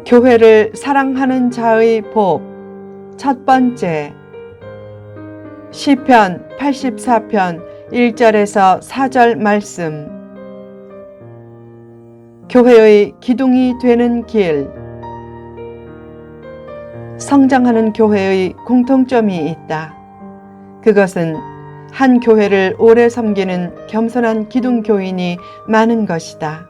교회를 사랑하는 자의 복. 첫 번째, 시편 84편 1절에서 4절 말씀. 교회의 기둥이 되는 길. 성장하는 교회의 공통점이 있다. 그것은 한 교회를 오래 섬기는 겸손한 기둥 교인이 많은 것이다.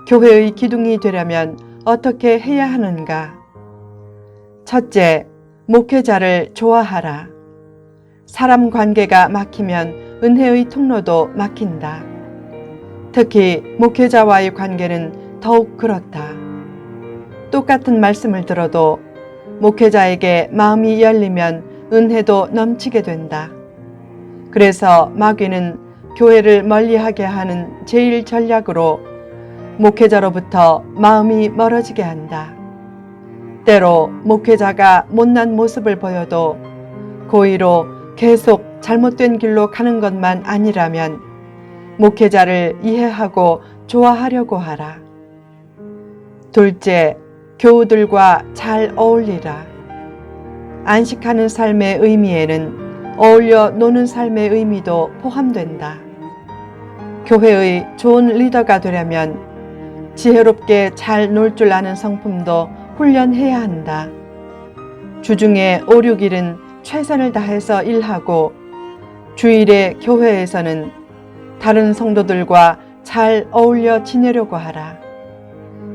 교회의 기둥이 되려면 어떻게 해야 하는가? 첫째, 목회자를 좋아하라. 사람 관계가 막히면 은혜의 통로도 막힌다. 특히 목회자와의 관계는 더욱 그렇다. 똑같은 말씀을 들어도 목회자에게 마음이 열리면 은혜도 넘치게 된다. 그래서 마귀는 교회를 멀리하게 하는 제일 전략으로 목회자로부터 마음이 멀어지게 한다. 때로 목회자가 못난 모습을 보여도 고의로 계속 잘못된 길로 가는 것만 아니라면 목회자를 이해하고 좋아하려고 하라. 둘째, 교우들과 잘 어울리라. 안식하는 삶의 의미에는 어울려 노는 삶의 의미도 포함된다. 교회의 좋은 리더가 되려면 지혜롭게 잘 놀 줄 아는 성품도 훈련해야 한다. 주중에 5, 6일은 최선을 다해서 일하고 주일에 교회에서는 다른 성도들과 잘 어울려 지내려고 하라.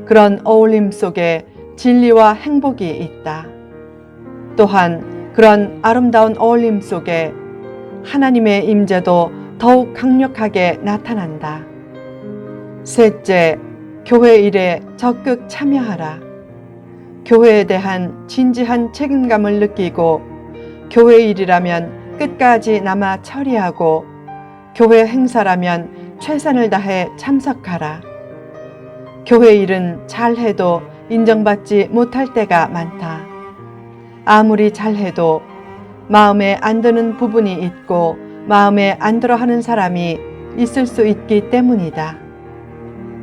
그런 어울림 속에 진리와 행복이 있다. 또한 그런 아름다운 어울림 속에 하나님의 임재도 더욱 강력하게 나타난다. 셋째, 교회 일에 적극 참여하라. 교회에 대한 진지한 책임감을 느끼고 교회 일이라면 끝까지 남아 처리하고 교회 행사라면 최선을 다해 참석하라. 교회 일은 잘해도 인정받지 못할 때가 많다. 아무리 잘해도 마음에 안 드는 부분이 있고 마음에 안 들어 하는 사람이 있을 수 있기 때문이다.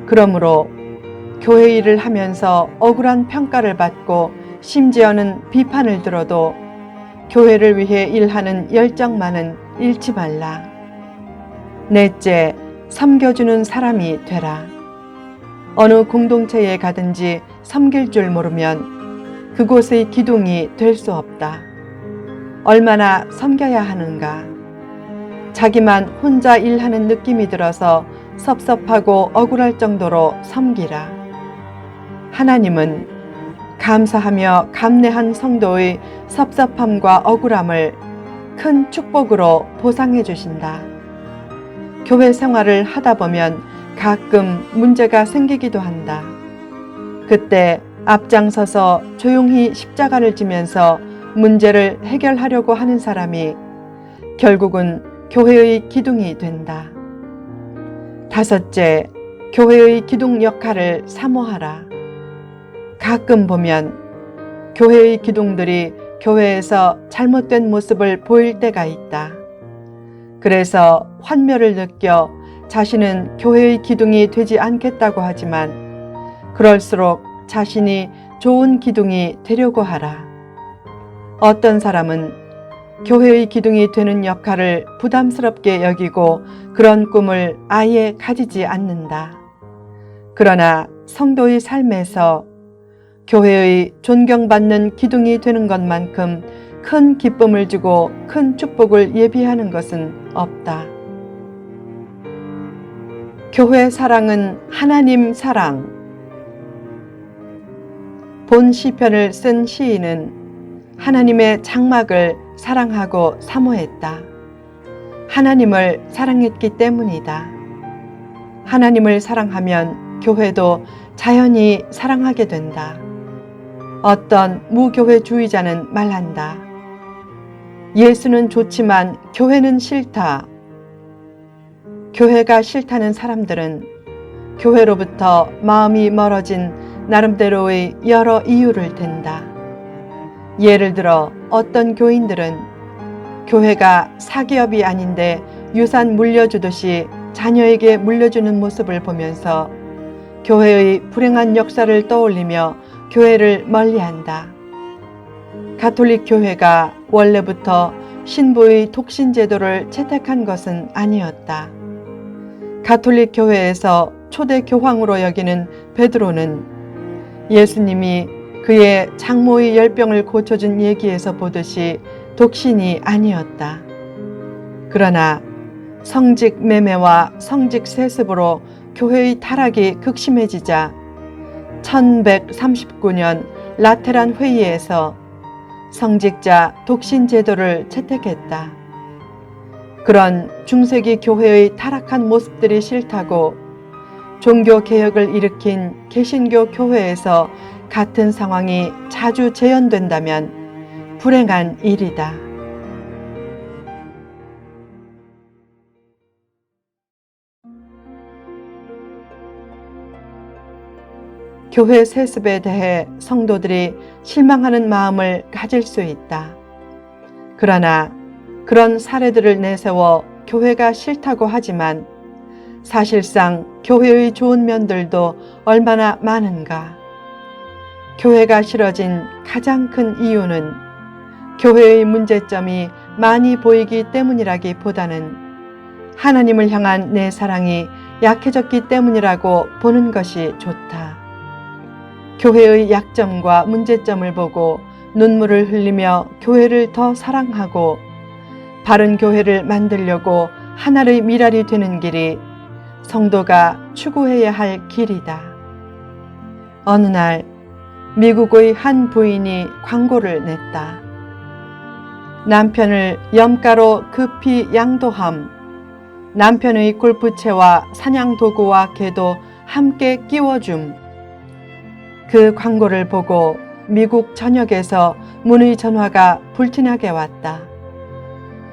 그러므로 교회 일을 하면서 억울한 평가를 받고 심지어는 비판을 들어도 교회를 위해 일하는 열정만은 잃지 말라. 넷째, 섬겨주는 사람이 되라. 어느 공동체에 가든지 섬길 줄 모르면 그곳의 기둥이 될 수 없다. 얼마나 섬겨야 하는가? 자기만 혼자 일하는 느낌이 들어서 섭섭하고 억울할 정도로 섬기라. 하나님은 감사하며 감내한 성도의 섭섭함과 억울함을 큰 축복으로 보상해 주신다. 교회 생활을 하다 보면 가끔 문제가 생기기도 한다. 그때 앞장서서 조용히 십자가를 지면서 문제를 해결하려고 하는 사람이 결국은 교회의 기둥이 된다. 다섯째, 교회의 기둥 역할을 사모하라. 가끔 보면 교회의 기둥들이 교회에서 잘못된 모습을 보일 때가 있다. 그래서 환멸을 느껴 자신은 교회의 기둥이 되지 않겠다고 하지만 그럴수록 자신이 좋은 기둥이 되려고 하라. 어떤 사람은 교회의 기둥이 되는 역할을 부담스럽게 여기고 그런 꿈을 아예 가지지 않는다. 그러나 성도의 삶에서 교회의 존경받는 기둥이 되는 것만큼 큰 기쁨을 주고 큰 축복을 예비하는 것은 없다. 교회 사랑은 하나님 사랑. 본 시편을 쓴 시인은 하나님의 장막을 사랑하고 사모했다. 하나님을 사랑했기 때문이다. 하나님을 사랑하면 교회도 자연히 사랑하게 된다. 어떤 무교회주의자는 말한다. 예수는 좋지만 교회는 싫다. 교회가 싫다는 사람들은 교회로부터 마음이 멀어진 나름대로의 여러 이유를 댄다. 예를 들어 어떤 교인들은 교회가 사기업이 아닌데 유산 물려주듯이 자녀에게 물려주는 모습을 보면서 교회의 불행한 역사를 떠올리며 교회를 멀리한다. 가톨릭 교회가 원래부터 신부의 독신 제도를 채택한 것은 아니었다. 가톨릭 교회에서 초대 교황으로 여기는 베드로는 예수님이 그의 장모의 열병을 고쳐준 얘기에서 보듯이 독신이 아니었다. 그러나 성직 매매와 성직 세습으로 교회의 타락이 극심해지자 1139년 라테란 회의에서 성직자 독신 제도를 채택했다. 그런 중세기 교회의 타락한 모습들이 싫다고 종교 개혁을 일으킨 개신교 교회에서 같은 상황이 자주 재현된다면 불행한 일이다. 교회 세습에 대해 성도들이 실망하는 마음을 가질 수 있다. 그러나 그런 사례들을 내세워 교회가 싫다고 하지만 사실상 교회의 좋은 면들도 얼마나 많은가. 교회가 싫어진 가장 큰 이유는 교회의 문제점이 많이 보이기 때문이라기보다는 하나님을 향한 내 사랑이 약해졌기 때문이라고 보는 것이 좋다. 교회의 약점과 문제점을 보고 눈물을 흘리며 교회를 더 사랑하고 바른 교회를 만들려고 하나의 미랄이 되는 길이 성도가 추구해야 할 길이다. 어느 날 미국의 한 부인이 광고를 냈다. 남편을 염가로 급히 양도함, 남편의 골프채와 사냥도구와 개도 함께 끼워줌. 그 광고를 보고 미국 전역에서 문의 전화가 불티나게 왔다.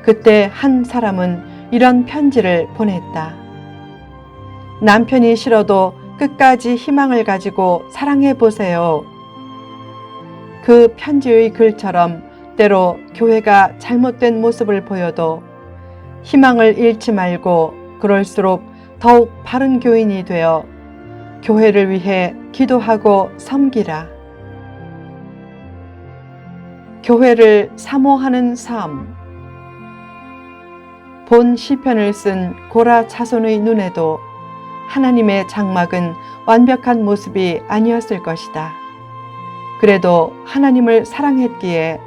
그때 한 사람은 이런 편지를 보냈다. 남편이 싫어도 끝까지 희망을 가지고 사랑해 보세요. 그 편지의 글처럼 때로 교회가 잘못된 모습을 보여도 희망을 잃지 말고 그럴수록 더욱 바른 교인이 되어 교회를 위해 기도하고 섬기라. 교회를 사모하는 삶. 본 시편을 쓴 고라 자손의 눈에도 하나님의 장막은 완벽한 모습이 아니었을 것이다. 그래도 하나님을 사랑했기에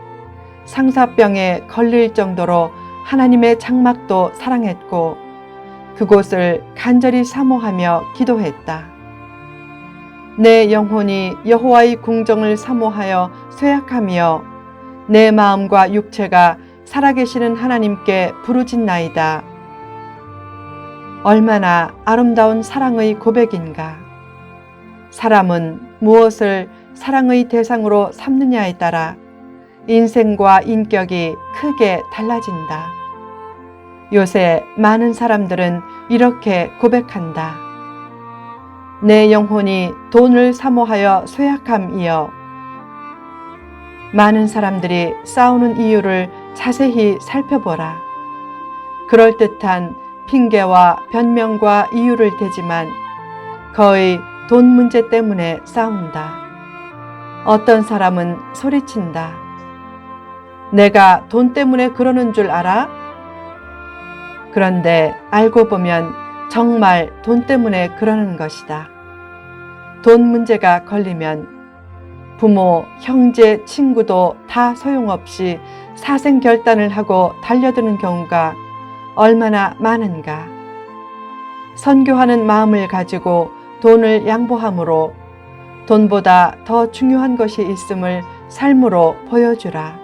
상사병에 걸릴 정도로 하나님의 장막도 사랑했고 그곳을 간절히 사모하며 기도했다. 내 영혼이 여호와의 궁정을 사모하여 쇠약하며 내 마음과 육체가 살아계시는 하나님께 부르짖나이다. 얼마나 아름다운 사랑의 고백인가. 사람은 무엇을 사랑의 대상으로 삼느냐에 따라 인생과 인격이 크게 달라진다. 요새 많은 사람들은 이렇게 고백한다. 내 영혼이 돈을 사모하여 쇠약함이여. 많은 사람들이 싸우는 이유를 자세히 살펴보라. 그럴듯한 핑계와 변명과 이유를 대지만 거의 돈 문제 때문에 싸운다. 어떤 사람은 소리친다. 내가 돈 때문에 그러는 줄 알아? 그런데 알고 보면 정말 돈 때문에 그러는 것이다. 돈 문제가 걸리면 부모, 형제, 친구도 다 소용없이 사생결단을 하고 달려드는 경우가 얼마나 많은가. 선교하는 마음을 가지고 돈을 양보함으로 돈보다 더 중요한 것이 있음을 삶으로 보여주라.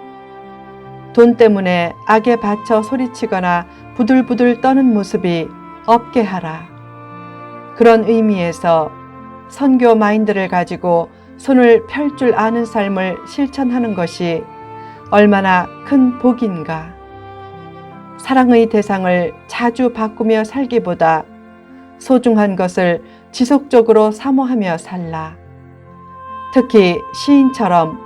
돈 때문에 악에 받쳐 소리치거나 부들부들 떠는 모습이 없게 하라. 그런 의미에서 선교 마인드를 가지고 손을 펼 줄 아는 삶을 실천하는 것이 얼마나 큰 복인가. 사랑의 대상을 자주 바꾸며 살기보다 소중한 것을 지속적으로 사모하며 살라. 특히 시인처럼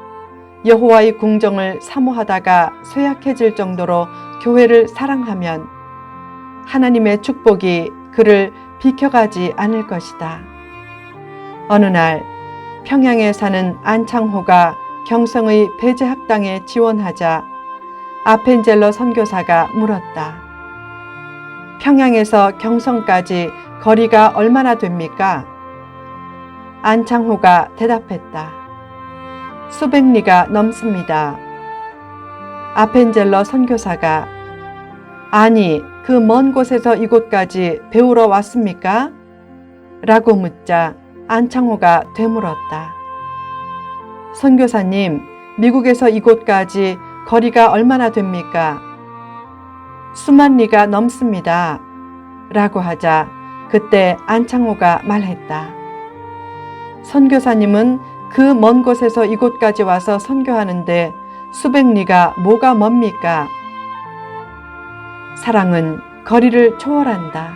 여호와의 궁정을 사모하다가 쇠약해질 정도로 교회를 사랑하면 하나님의 축복이 그를 비켜가지 않을 것이다. 어느 날 평양에 사는 안창호가 경성의 배제학당에 지원하자 아펜젤러 선교사가 물었다. 평양에서 경성까지 거리가 얼마나 됩니까? 안창호가 대답했다. 수백 리가 넘습니다. 아펜젤러 선교사가 아니, 그 먼 곳에서 이곳까지 배우러 왔습니까? 라고 묻자 안창호가 되물었다. 선교사님, 미국에서 이곳까지 거리가 얼마나 됩니까? 수만 리가 넘습니다. 라고 하자 그때 안창호가 말했다. 선교사님은 그 먼 곳에서 이곳까지 와서 선교하는데 수백 리가 뭐가 뭡니까? 사랑은 거리를 초월한다.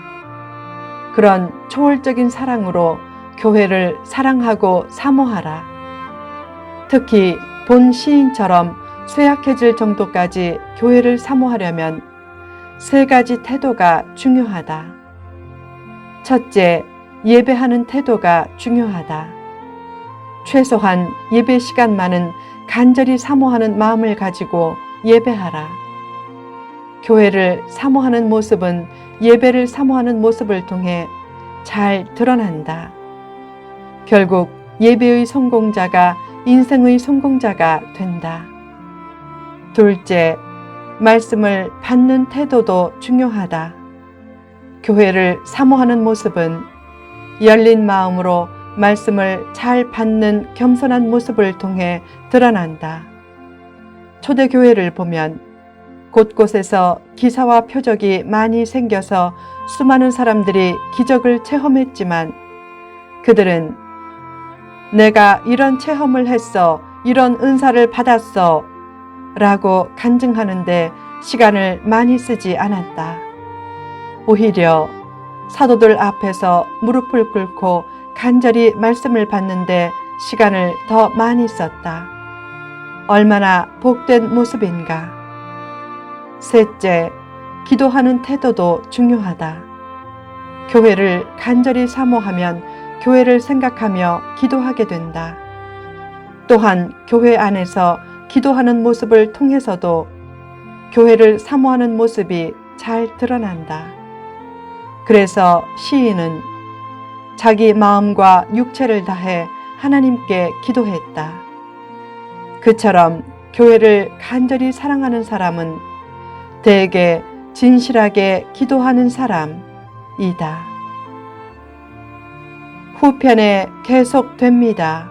그런 초월적인 사랑으로 교회를 사랑하고 사모하라. 특히 본 시인처럼 쇠약해질 정도까지 교회를 사모하려면 세 가지 태도가 중요하다. 첫째, 예배하는 태도가 중요하다. 최소한 예배 시간만은 간절히 사모하는 마음을 가지고 예배하라. 교회를 사모하는 모습은 예배를 사모하는 모습을 통해 잘 드러난다. 결국 예배의 성공자가 인생의 성공자가 된다. 둘째, 말씀을 받는 태도도 중요하다. 교회를 사모하는 모습은 열린 마음으로 말씀을 잘 받는 겸손한 모습을 통해 드러난다. 초대교회를 보면 곳곳에서 기사와 표적이 많이 생겨서 수많은 사람들이 기적을 체험했지만 그들은 내가 이런 체험을 했어, 이런 은사를 받았어 라고 간증하는데 시간을 많이 쓰지 않았다. 오히려 사도들 앞에서 무릎을 꿇고 간절히 말씀을 받는데 시간을 더 많이 썼다. 얼마나 복된 모습인가. 셋째, 기도하는 태도도 중요하다. 교회를 간절히 사모하면 교회를 생각하며 기도하게 된다. 또한 교회 안에서 기도하는 모습을 통해서도 교회를 사모하는 모습이 잘 드러난다. 그래서 시인은 자기 마음과 육체를 다해 하나님께 기도했다. 그처럼 교회를 간절히 사랑하는 사람은 대개 진실하게 기도하는 사람이다. 후편에 계속됩니다.